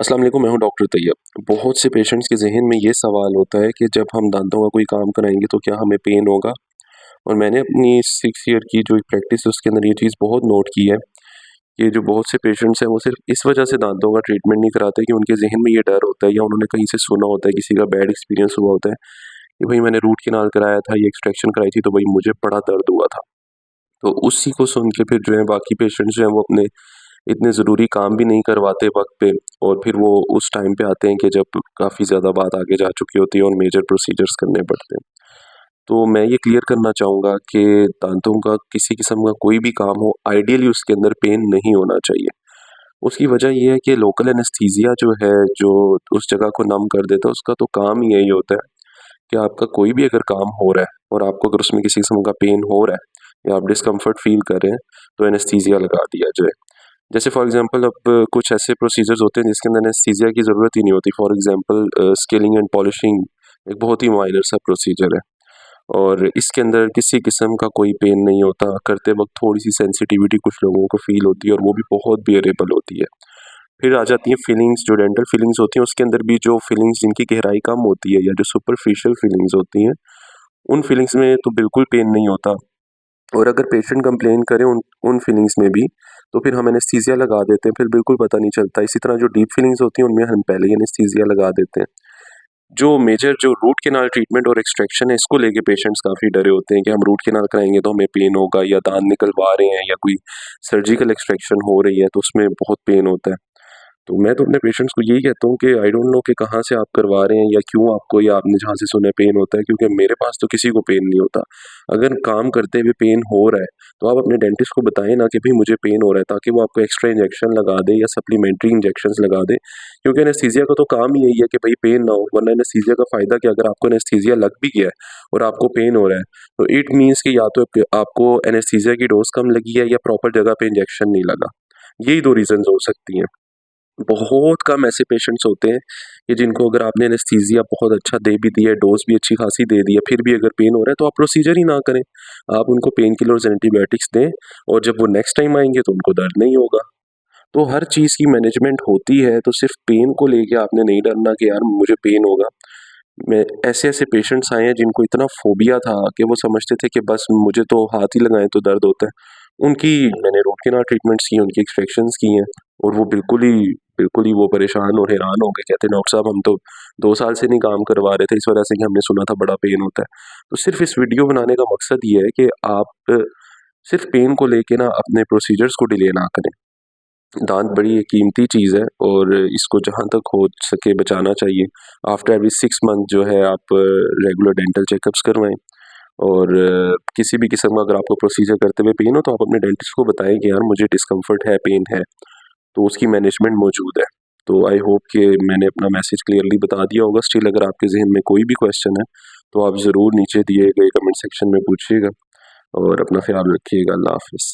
अस्सलाम वालेकुम, मैं हूं डॉक्टर तैयब। बहुत से पेशेंट्स के ज़हन में ये सवाल होता है कि जब हम दाँतों का कोई काम कराएँगे तो क्या हमें पेन होगा? और मैंने अपनी 6 ईयर की जो प्रैक्टिस है उसके अंदर ये चीज़ बहुत नोट की है कि जो बहुत से पेशेंट्स हैं वो सिर्फ़ इस वजह से दाँतों का ट्रीटमेंट नहीं कराते कि उनके ज़हन में ये डर होता है या उन्होंने कहीं से सुना होता है, किसी का बैड एक्सपीरियंस हुआ होता है कि भई मैंने रूट कैनाल कराया था, ये एक्सट्रैक्शन कराई थी तो भई मुझे बड़ा दर्द हुआ था। तो उसी को सुन के फिर जो है बाकी पेशेंट्स जो हैं वो अपने इतने ज़रूरी काम भी नहीं करवाते वक़्त पे और फिर वो उस टाइम पे आते हैं कि जब काफ़ी ज़्यादा बात आगे जा चुकी होती है और मेजर प्रोसीजर्स करने पड़ते हैं। तो मैं ये क्लियर करना चाहूँगा कि दाँतों का किसी किस्म का कोई भी काम हो, आइडियली उसके अंदर पेन नहीं होना चाहिए। उसकी वजह ये है कि लोकल एनेस्थीसिया जो है, जो उस जगह को नम कर देता है, उसका तो काम ही यही होता है कि आपका कोई भी अगर काम हो रहा है और आपको अगर उसमें किसी किस्म का पेन हो रहा है या आप डिस्कम्फर्ट फ़ील कर रहे हैं, तो एनेस्थीसिया लगा दिया जाए। जैसे फॉर एग्जांपल अब कुछ ऐसे प्रोसीजर्स होते हैं जिसके अंदर एनेस्थीसिया की ज़रूरत ही नहीं होती। For example scaling and polishing एक बहुत ही माइनर सा प्रोसीजर है और इसके अंदर किसी किस्म का कोई पेन नहीं होता। करते वक़्त थोड़ी-सी सेंसिटिविटी कुछ लोगों को फ़ील होती है और वो भी बहुत बियरेबल होती है। फिर आ जाती हैं फीलिंग्स, जो डेंटल फीलिंग्स होती हैं उसके अंदर भी जो फीलिंग्स जिनकी गहराई कम होती है या जो सुपरफिशियल फीलिंग्स होती हैं, उन फीलिंग्स में तो बिल्कुल पेन नहीं होता। और अगर पेशेंट कंप्लेन करे उन फीलिंग्स में भी, तो फिर हम एनेस्थीसिया लगा देते हैं, फिर बिल्कुल पता नहीं चलता। इसी तरह जो डीप फीलिंग्स होती हैं, उनमें हम पहले ही एनेस्थीसिया लगा देते हैं। जो मेजर जो रूट कैनाल ट्रीटमेंट और एक्सट्रैक्शन है, इसको लेके पेशेंट्स काफ़ी डरे होते हैं कि हम रूट कैनाल कराएँगे तो हमें पेन होगा या दाँत निकलवा रहे हैं या कोई सर्जिकल एक्सट्रैक्शन हो रही है, तो उसमें बहुत पेन होता है। तो मैं तो अपने पेशेंट्स को यही कहता हूँ कि आई डोंट नो कि कहाँ से आप करवा रहे हैं या क्यों आपको या आपने जहाँ से सुना है पेन होता है, क्योंकि मेरे पास तो किसी को पेन नहीं होता। अगर काम करते हुए पेन हो रहा है, तो आप अपने डेंटिस्ट को बताएँ ना कि भई मुझे पेन हो रहा है, ताकि वो आपको एक्स्ट्रा इंजेक्शन लगा दे या सप्लीमेंट्री इंजेक्शंस लगा दे। क्योंकि एनेस्थीसिया का तो काम ही यही है कि भई पेन ना हो, वरना एनेस्थीसिया का फ़ायदा क्या? अगर आपको एनेस्थीसिया लग भी गया है और आपको पेन हो रहा है, तो इट मीन्स कि या तो आपको एनेस्थीसिया की डोज़ कम लगी है या प्रॉपर जगह पे इंजेक्शन नहीं लगा। यही 2 रीज़न्स हो सकती हैं। बहुत कम ऐसे पेशेंट्स होते हैं कि जिनको अगर आपने एनेस्थीसिया बहुत अच्छा दे भी दिया है, डोज़ भी अच्छी खासी दे दी है, फिर भी अगर पेन हो रहा है तो आप प्रोसीजर ही ना करें। आप उनको पेन किलर्स, एंटीबायोटिक्स दें और जब वो नेक्स्ट टाइम आएँगे तो उनको दर्द नहीं होगा। तो हर चीज़ की मैनेजमेंट होती है, तो सिर्फ़ पेन को लेके आपने नहीं डरना कि यार मुझे पेन होगा। मैं ऐसे-ऐसे पेशेंट्स आए हैं जिनको इतना फ़ोबिया था कि वो समझते थे कि बस मुझे तो हाथ ही लगाएँ तो दर्द होता है। उनकी मैंने रूट कैनाल ट्रीटमेंट्स की, उनकी एक्सट्रैक्शंस की हैं और वो बिल्कुल ही वो परेशान और हैरान हो गए। कहते हैं डॉक्टर साहब हम तो 2 साल से नहीं काम करवा रहे थे इस वजह से कि हमने सुना था बड़ा पेन होता है। तो सिर्फ़ इस वीडियो बनाने का मकसद ये है कि आप सिर्फ़ पेन को लेके ना अपने प्रोसीजर्स को डिले ना करें। दाँत बड़ी एक कीमती चीज़ है और इसको जहाँ तक हो सके बचाना चाहिए। आफ्टर एवरी 6 मंथ जो है आप रेगुलर डेंटल चेकअप्स करवाएँ और किसी भी किस्म का अगर आपको प्रोसीजर करते हुए पेन हो तो आप अपने डेंटिस्ट को बताएँ कि यार मुझे डिस्कम्फर्ट है, पेन है, तो उसकी मैनेजमेंट मौजूद है। तो आई होप कि मैंने अपना मैसेज क्लियरली बता दिया होगा। स्टिल अगर आपके ज़हन में कोई भी क्वेश्चन है, तो आप ज़रूर नीचे दिए गए कमेंट सेक्शन में पूछिएगा और अपना ख़्याल रखिएगा। अल्लाह हाफ़िज़।